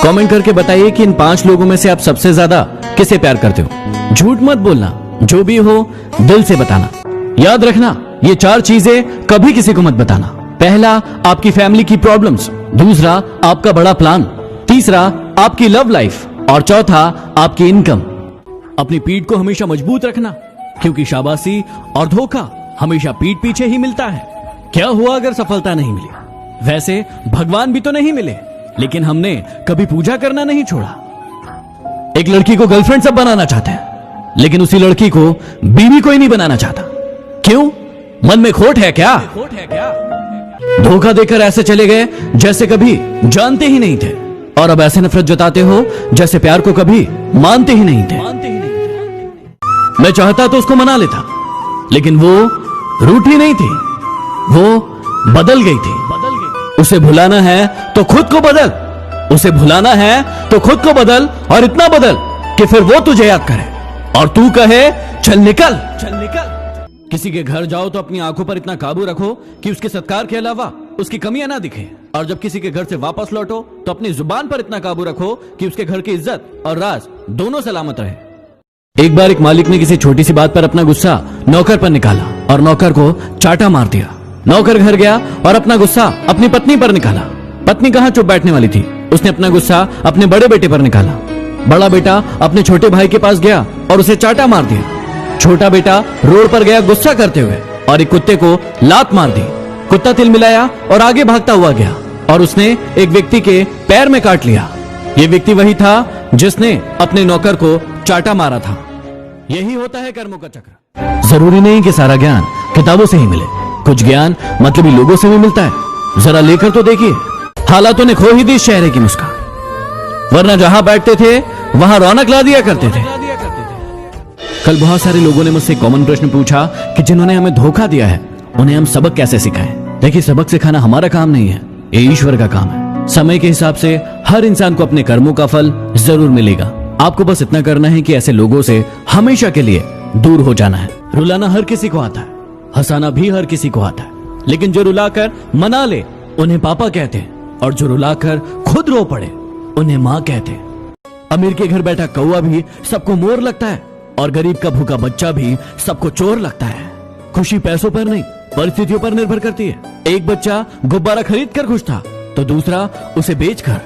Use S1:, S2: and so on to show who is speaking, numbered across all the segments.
S1: Comment करके बताइए कि इन 5 लोगों में से आप सबसे ज्यादा किसे प्यार करते हो। झूठ मत बोलना, जो भी हो दिल से बताना। याद रखना, ये 4 चीजें कभी किसी को मत बताना। पहला, आपकी फैमिली की प्रॉब्लम्स। दूसरा, आपका बड़ा प्लान। तीसरा, आपकी लव लाइफ। और चौथा, आपकी इनकम। अपनी पीठ को हमेशा मजबूत रखना, क्योंकि शाबाशी और धोखा हमेशा पीठ पीछे ही मिलता है। क्या हुआ अगर सफलता नहीं मिली? वैसे भगवान भी तो नहीं मिले, लेकिन हमने कभी पूजा करना नहीं छोड़ा। एक लड़की को गर्लफ्रेंड सब बनाना चाहते हैं, लेकिन उसी लड़की को बीवी कोई नहीं बनाना चाहता। क्यों? मन में खोट है क्या? धोखा देकर ऐसे चले गए जैसे कभी जानते ही नहीं थे, और अब ऐसे नफरत जताते हो जैसे प्यार को कभी मानते ही नहीं थे। मैं चाहता तो उसको मना लेता, लेकिन वो रूठी नहीं थी, वो बदल गई थी। उसे भुलाना है तो खुद को बदल, उसे भुलाना है तो खुद को बदल, और इतना बदल कि फिर वो तुझे याद करे और तू कहे चल निकल, चल निकल। किसी के घर जाओ तो अपनी आंखों पर इतना काबू रखो कि उसके सत्कार के अलावा उसकी कमियां ना दिखे, और जब किसी के घर से वापस लौटो तो अपनी जुबान पर इतना काबू रखो कि उसके घर की इज्जत और राज दोनों सलामत रहे। एक बार एक मालिक ने किसी छोटी सी बात पर अपना गुस्सा नौकर पर निकाला और नौकर को चाटा मार दिया। नौकर घर गया और अपना गुस्सा अपनी पत्नी पर निकाला। पत्नी कहां चुप बैठने वाली थी, उसने अपना गुस्सा अपने बड़े बेटे पर निकाला। बड़ा बेटा अपने छोटे भाई के पास गया और उसे चाटा मार दिया। छोटा बेटा रोड पर गया गुस्सा करते हुए और एक कुत्ते को लात मार दी। कुत्ता तिलमिलाया और आगे भागता हुआ गया और उसने एक व्यक्ति के पैर में काट लिया। यह व्यक्ति वही था जिसने अपने नौकर को चाटा मारा था। यही होता है कर्मों का चक्र। जरूरी नहीं कि सारा ज्ञान किताबों से ही मिले, कुछ ज्ञान मतलबी लोगों से भी मिलता है। जरा लेकर तो देखिए। हालातों ने खो ही दी इस चेहरे की मुस्कान, वरना जहां बैठते थे वहां रौनक ला दिया करते थे। कल बहुत सारे लोगों ने मुझसे कॉमन प्रश्न पूछा कि जिन्होंने हमें धोखा दिया है उन्हें हम सबक कैसे सिखाएं। देखिए, सबक सिखाना हमारा काम नहीं है, ये ईश्वर का काम है। समय के हिसाब से हर इंसान को अपने कर्मों का फल जरूर मिलेगा। आपको बस इतना करना है कि ऐसे लोगों से हमेशा के लिए दूर हो जाना है। रुलाना हर किसी को आता है, हंसाना भी हर किसी को आता है, लेकिन जो रुलाकर मना ले उन्हें पापा कहते हैं, और जो रुलाकर खुद रो पड़े उन्हें माँ कहते हैं। अमीर के घर बैठा कौवा भी सबको मोर लगता है, और गरीब का भूखा बच्चा भी सबको चोर लगता है। खुशी पैसों पर नहीं, परिस्थितियों पर निर्भर करती है। एक बच्चा गुब्बारा खरीद कर खुश था, तो दूसरा उसे बेचकर।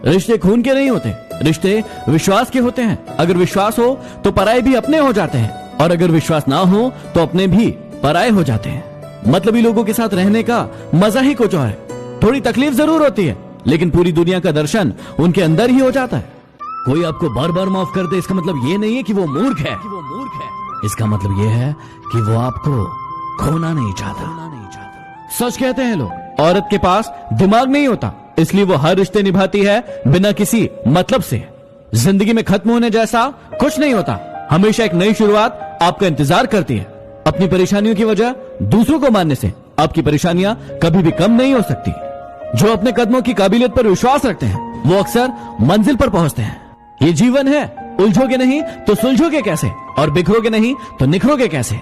S1: रिश्ते खून के नहीं होते, रिश्ते विश्वास के होते हैं। अगर विश्वास हो तो पराये भी अपने हो जाते हैं, और अगर विश्वास ना हो तो अपने भी पराये हो जाते हैं। मतलबी लोगों के साथ रहने का मजा ही कुछ और है। थोड़ी तकलीफ जरूर होती है, लेकिन पूरी दुनिया का दर्शन उनके अंदर ही हो जाता है। कोई आपको बार बार माफ कर दे, इसका मतलब ये नहीं है कि वो मूर्ख है। इसका मतलब ये है कि वो आपको खोना नहीं चाहता। सच कहते हैं लोग, औरत के पास दिमाग नहीं होता, इसलिए वो हर रिश्ते निभाती है बिना किसी मतलब से। जिंदगी में खत्म होने जैसा कुछ नहीं होता, हमेशा एक नई शुरुआत आपका इंतजार करती है। अपनी परेशानियों की वजह दूसरों को मानने से आपकी परेशानियां कभी भी कम नहीं हो सकती। जो अपने कदमों की काबिलियत पर विश्वास रखते हैं वो अक्सर मंजिल पर पहुंचते हैं। ये जीवन है, उलझोगे नहीं तो सुलझोगे कैसे, और बिखरोगे नहीं तो निखरोगे कैसे।